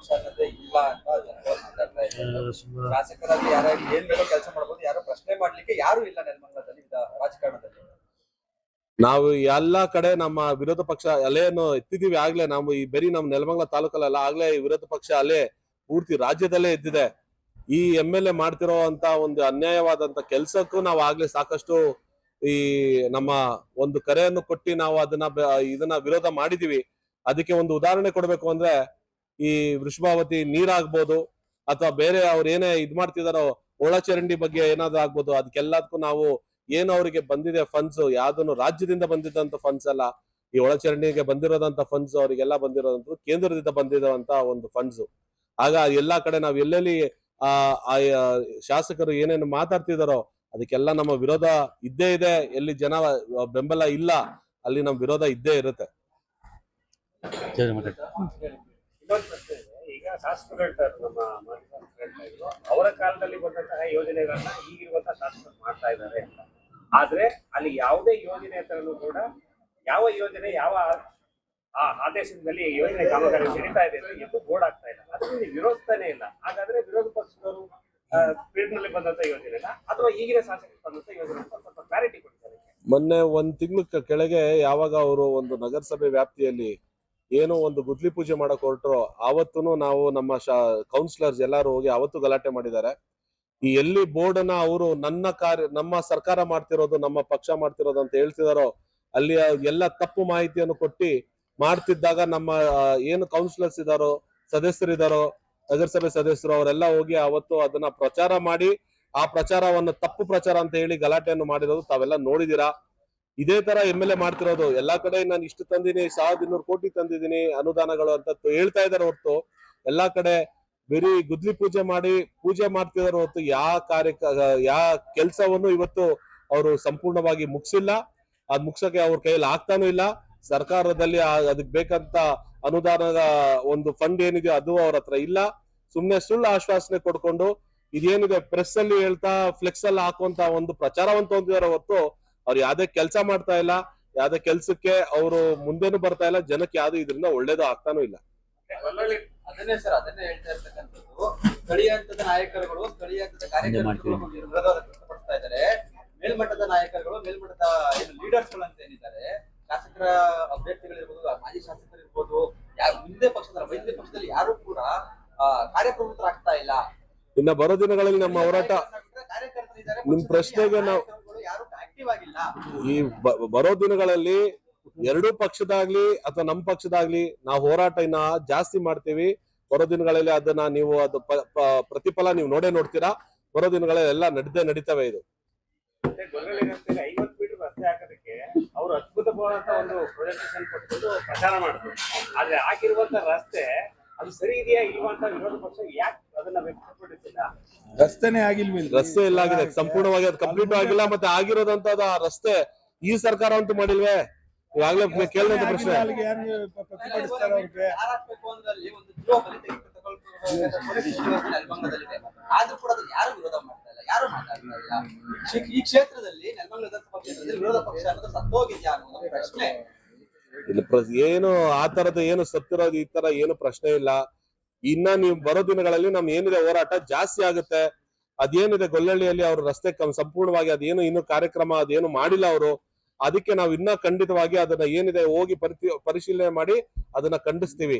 ಪಕ್ಷ ಅನ್ನೋದೇ ಇಲ್ಲ ಅಂತ ಜನಗಳು ಮಾತಾಡ್ತಾ ಇದ್ದಾರೆ. ಶಾಸಕರಾಗಿ ಯಾರಾಗಿ ಏನ್ ಬೇಕೋ ಕೆಲಸ ಮಾಡಬಹುದು, ಯಾರು ಪ್ರಶ್ನೆ ಮಾಡ್ಲಿಕ್ಕೆ ಯಾರು ಇಲ್ಲ ನೆಲಮಂಗಲದಲ್ಲಿ ರಾಜಕಾರಣದಲ್ಲಿ. ನಾವು ಎಲ್ಲಾ ಕಡೆ ನಮ್ಮ ವಿರೋಧ ಪಕ್ಷ ಅಲೆಯನ್ನು ಎತ್ತಿದೀವಿ. ಆಗ್ಲೇ ನಾವು ಈ ಬರೀ ನಮ್ಮ ನೆಲಮಂಗಲ ತಾಲೂಕಲ್ಲ, ಆಗ್ಲೇ ವಿರೋಧ ಪಕ್ಷ ಅಲೆ ಪೂರ್ತಿ ರಾಜ್ಯದಲ್ಲೇ ಎದ್ದಿದೆ. ಈ MLA ಮಾಡ್ತಿರೋ ಅಂತ ಒಂದು ಅನ್ಯಾಯವಾದಂತ ಕೆಲ್ಸಕ್ಕೂ ನಾವು ಆಗ್ಲೇ ಸಾಕಷ್ಟು ಈ ನಮ್ಮ ಒಂದು ಕರೆಯನ್ನು ಕೊಟ್ಟು ನಾವು ಇದನ್ನ ವಿರೋಧ ಮಾಡಿದೀವಿ. ಅದಕ್ಕೆ ಒಂದು ಉದಾಹರಣೆ ಕೊಡ್ಬೇಕು ಅಂದ್ರೆ, ಈ ವೃಷಭಾವತಿ ನೀರಾಗ್ಬೋದು ಅಥವಾ ಬೇರೆ ಅವ್ರು ಏನೇ ಮಾಡ್ತಿದಾರೋ ಒಳಚರಂಡಿ ಬಗ್ಗೆ ಏನಾದ್ರು ಆಗ್ಬೋದು, ಅದಕ್ಕೆಲ್ಲದಕ್ಕೂ ನಾವು ಏನು ಅವರಿಗೆ ಬಂದಿದೆ ಫಂಡ್ಸ್, ಯಾವ್ದನ್ನು ರಾಜ್ಯದಿಂದ ಬಂದಿದ್ದಂತ ಫಂಡ್ಸ್ ಅಲ್ಲ, ಈ ಒಳಚರಂಡಿಗೆ ಬಂದಿರೋದಂತ ಫಂಡ್ಸ್ ಅವರಿಗೆಲ್ಲ ಬಂದಿರೋದಂತ ಕೇಂದ್ರದಿಂದ ಬಂದಿರುವಂತ ಒಂದು ಫಂಡ್ಸ್. ಆಗ ಎಲ್ಲಾ ಕಡೆ ನಾವ್ ಎಲ್ಲೆಲ್ಲಿ ಶಾಸಕರು ಏನೇನು ಮಾತಾಡ್ತಿದಾರೋ ಅದಕ್ಕೆಲ್ಲ ನಮ್ಮ ವಿರೋಧ ಇದ್ದೇ ಇದೆ. ಎಲ್ಲಿ ಜನ ಬೆಂಬಲ ಇಲ್ಲ ಅಲ್ಲಿ ನಮ್ ವಿರೋಧ ಇದ್ದೇ ಇರುತ್ತೆ. ಈಗ ಶಾಸಕರು ಹೇಳ್ತಾರೆ, ನಮ್ಮ ಮಾಜಿ ಶಾಸಕರು ಹೇಳ್ತಾ ಇದ್ರು, ಅವರ ಕಾಲದಲ್ಲಿ ಬಂದಂತಹ ಯೋಜನೆಗಳನ್ನ ಈಗಿರುವಂತಹ ಶಾಸಕರು ಮಾಡ್ತಾ ಇದ್ದಾರೆ ಅಂತ. ಆದ್ರೆ ಅಲ್ಲಿ ಯಾವುದೇ ಯೋಜನೆ ತರನು ಕೂಡ ಯಾವ ಯೋಜನೆ ಯಾವ ಆದೇಶದಲ್ಲಿ ಯೋಜನೆ ಕಾಮಗಾರಿ ನಡೀತಾ ಇದೆ ಎಂದು ಬೋರ್ಡ್ ಆಗ್ತಾ ಇಲ್ಲ. ಅದರಲ್ಲಿ ವಿರೋಧನೇ ಇಲ್ಲ. ಹಾಗಾದ್ರೆ ವಿರೋಧ ಪಕ್ಷದವರು ಪೀರಿಯಡ್ನಲ್ಲಿ ಬಂದಂತ ಯೋಜನೆ ಅಥವಾ ಈಗಿನ ಶಾಸಕರು ಬಂದಂತ ಯೋಜನೆ ಸ್ವಲ್ಪ ಕ್ಲಾರಿಟಿ ಕೊಡ್ತಾರೆ. ಮೊನ್ನೆ ಒಂದ್ ತಿಂಗಳ ಕೆಳಗೆ ಯಾವಾಗ ಅವರು ಒಂದು ನಗರಸಭೆ ವ್ಯಾಪ್ತಿಯಲ್ಲಿ ಏನೋ ಒಂದು ಗುದ್ಲಿ ಪೂಜೆ ಮಾಡಕ್ ಹೊರಟ್ರು, ಆವತ್ತೂ ನಾವು ನಮ್ಮ ಕೌನ್ಸಿಲರ್ಸ್ ಎಲ್ಲಾರು ಹೋಗಿ ಅವತ್ತು ಗಲಾಟೆ ಮಾಡಿದ್ದಾರೆ. ಈ ಎಲ್ಲಿ ಬೋರ್ಡ್ ಅನ್ನ ಅವರು ನಮ್ಮ ಸರ್ಕಾರ ಮಾಡ್ತಿರೋದು, ನಮ್ಮ ಪಕ್ಷ ಮಾಡ್ತಿರೋದು ಅಂತ ಹೇಳ್ತಿದಾರೋ ಅಲ್ಲಿ ಎಲ್ಲ ತಪ್ಪು ಮಾಹಿತಿಯನ್ನು ಕೊಟ್ಟಿ ಮಾಡ್ತಿದ್ದಾಗ ನಮ್ಮ ಏನು ಕೌನ್ಸಿಲರ್ಸ್ ಇದಾರೋ, ಸದಸ್ಯರಿದಾರೋ, ನಗರಸಭೆ ಸದಸ್ಯರು ಅವರೆಲ್ಲ ಹೋಗಿ ಅವತ್ತು ಅದನ್ನ ಪ್ರಚಾರ ಮಾಡಿ ಆ ಪ್ರಚಾರವನ್ನು ತಪ್ಪು ಪ್ರಚಾರ ಅಂತ ಹೇಳಿ ಗಲಾಟೆಯನ್ನು ಮಾಡಿರೋದು ತಾವೆಲ್ಲ ನೋಡಿದೀರಾ. ಇದೇ ತರ MLA ಮಾಡ್ತಿರೋದು. ಎಲ್ಲಾ ಕಡೆ ನಾನು ಇಷ್ಟು ತಂದಿನಿ, 1200 ಕೋಟಿ ತಂದಿದ್ದೀನಿ ಅನುದಾನಗಳು ಅಂತ ಹೇಳ್ತಾ ಇದಾರೆ ಹೊರತು ಎಲ್ಲಾ ಕಡೆ ಬರೀ ಗುದ್ಲಿ ಪೂಜೆ ಮಾಡ್ತಿದಾರೆ ಹೊರತು ಯಾವ ಕೆಲ್ಸವನ್ನು ಇವತ್ತು ಅವರು ಸಂಪೂರ್ಣವಾಗಿ ಮುಗಿಸಿಲ್ಲ. ಅದ್ ಮುಗ್ಸಕ್ಕೆ ಅವ್ರ ಕೈಯಲ್ಲಿ ಆಗ್ತಾನೂ ಇಲ್ಲ. ಸರ್ಕಾರದಲ್ಲಿ ಅದಕ್ಕೆ ಬೇಕಂತ ಅನುದಾನದ ಒಂದು ಫಂಡ್ ಏನಿದೆ ಅದು ಅವ್ರ ಹತ್ರ ಇಲ್ಲ. ಸುಮ್ನೆ ಸುಳ್ಳು ಆಶ್ವಾಸನೆ ಕೊಡ್ಕೊಂಡು ಇದೇನಿದೆ ಪ್ರೆಸ್ ಅಲ್ಲಿ ಹೇಳ್ತಾ ಫ್ಲೆಕ್ಸ್ ಅಲ್ಲಿ ಹಾಕುವಂತ ಒಂದು ಪ್ರಚಾರವಂತ ಹೊಂದಿದಾರೆ ಹೊರತು ಅವ್ರು ಯಾವ್ದೇ ಕೆಲಸ ಮಾಡ್ತಾ ಇಲ್ಲ. ಯಾವ್ದೇ ಕೆಲ್ಸಕ್ಕೆ ಅವರು ಮುಂದೆನೂ ಬರ್ತಾ ಇಲ್ಲ. ಜನಕ್ಕೆ ಯಾವ್ದು ಇದರಿಂದ ಒಳ್ಳೇದು ಆಗ್ತಾನೂ ಇಲ್ಲ. ಅದನ್ನೇ ಹೇಳ್ತಾ ಇರ್ತಕ್ಕಂಥದ್ದು. ಸ್ಥಳೀಯ ಹಂತದ ನಾಯಕರುಗಳು, ಸ್ಥಳೀಯ ಹಂತದ ಕಾರ್ಯಕರ್ತರು ವಿರೋಧ ವ್ಯಕ್ತಪಡಿಸ್ತಾ ಇದ್ದಾರೆ. ಮೇಲ್ಮಟ್ಟದ ನಾಯಕರುಗಳು, ಮೇಲ್ಮಟ್ಟದ ಲೀಡರ್ಸ್ ಗಳು ಅಂತ ಏನಿದ್ದಾರೆ, ಶಾಸಕರ ಅಭ್ಯರ್ಥಿಗಳಿರ್ಬೋದು, ಮಾಜಿ ಶಾಸಕರಿರ್ಬೋದು, ಮುಂದೆ ಪಕ್ಷದಲ್ಲಿ ಯಾರು ಕೂಡ ಕಾರ್ಯಪ್ರವೃತ್ತರಾಗ್ತಾ ಇಲ್ಲ. ಇನ್ನ ಬರೋ ದಿನಗಳಲ್ಲಿ ನಮ್ಮ ಹೋರಾಟ, ನಿಮ್ ಪ್ರಶ್ನೆಗೆ ನಾವು ಈ ಬರೋ ದಿನಗಳಲ್ಲಿ ಎರಡೂ ಪಕ್ಷದಾಗ್ಲಿ ಅಥವಾ ನಮ್ಮ ಪಕ್ಷದಾಗ್ಲಿ ನಾವು ಹೋರಾಟ ಇನ್ನ ಜಾಸ್ತಿ ಮಾಡ್ತೀವಿ. ಬರೋ ದಿನಗಳಲ್ಲಿ ಅದನ್ನ ನೀವು ಅದು ಪ್ರತಿಫಲ ನೀವು ನೋಡ್ತೀರಾ. ಬರೋ ದಿನಗಳಲ್ಲಿ ಎಲ್ಲ ನಡೀತವೆ. ಇದು 50 ಮೀಟರ್ ರಸ್ತೆ ಹಾಕೋದಕ್ಕೆ ಅವರು ಅದ್ಭುತವಾದಂತ ಒಂದು ಪ್ರೊಜೆಕ್ಟೇಷನ್ ಕೊಟ್ಟು ಪ್ರಚಾರ ಮಾಡಿದ್ರು. ಆದ್ರೆ ಹಾಕಿರುವಂತ ರಸ್ತೆ ಅದು ಸರಿ ಇದೆಯಾ ಇಲ್ವಾ ಅಂತ ವಿರೋಧ ಪಕ್ಷ ಯಾಕೆ ಅದನ್ನ ವ್ಯಕ್ತಪಡಿಸಿಲ್ಲ? ರಸ್ತೆನೇ ಆಗಿಲ್ವಿಲ್ಲ. ರಸ್ತೆ ಎಲ್ಲ ಆಗಿದೆ, ಸಂಪೂರ್ಣವಾಗಿ ಅದು ಕಂಪ್ಲೀಟ್ ಆಗಿಲ್ಲ. ಮತ್ತೆ ಆಗಿರೋದಂತ ರಸ್ತೆ ಈ ಸರ್ಕಾರ ಅಂತೂ ಮಾಡಿಲ್ವೇ? ಈಗಾಗಲೇ ಕೇಳಿದಂತ ಪ್ರಶ್ನೆ. ಆದ್ರೂ ಕೂಡ ಅದನ್ನ ಯಾರು ವಿರೋಧ ಮಾಡ್ತಾ ಇಲ್ಲ, ಯಾರು ಮಾತಾಡ್ತಾ ಇಲ್ಲ. ಈ ಕ್ಷೇತ್ರದಲ್ಲಿ ನೆಲಮಂಗಲ ವಿಧಾನಸಭಾ ಕ್ಷೇತ್ರದಲ್ಲಿ ವಿರೋಧ ಪಕ್ಷ ಅನ್ನೋದು ಸತ್ತೋಗಿದ್ಯಾ ಅನ್ನೋದು ಪ್ರಶ್ನೆ. ಏನು ಆ ತರದ ಏನು ಸತ್ತಿರೋದು ಈ ತರ ಏನು ಪ್ರಶ್ನೆ ಇಲ್ಲ. ಇನ್ನ ನೀವು ಬರೋ ದಿನಗಳಲ್ಲಿ ನಮ್ ಏನಿದೆ ಹೋರಾಟ ಜಾಸ್ತಿ ಆಗುತ್ತೆ. ಅದೇನಿದೆ ಗೊಲ್ಲಳ್ಳಿಯಲ್ಲಿ ಅವ್ರ ರಸ್ತೆ ಸಂಪೂರ್ಣವಾಗಿ ಅದೇನು ಇನ್ನು ಕಾರ್ಯಕ್ರಮ ಅದೇನು ಮಾಡಿಲ್ಲ ಅವರು. ಅದಕ್ಕೆ ನಾವು ಇನ್ನ ಖಂಡಿತವಾಗಿ ಅದನ್ನ ಏನಿದೆ ಹೋಗಿ ಪರಿಶೀಲನೆ ಮಾಡಿ ಅದನ್ನ ಖಂಡಿಸ್ತೀವಿ.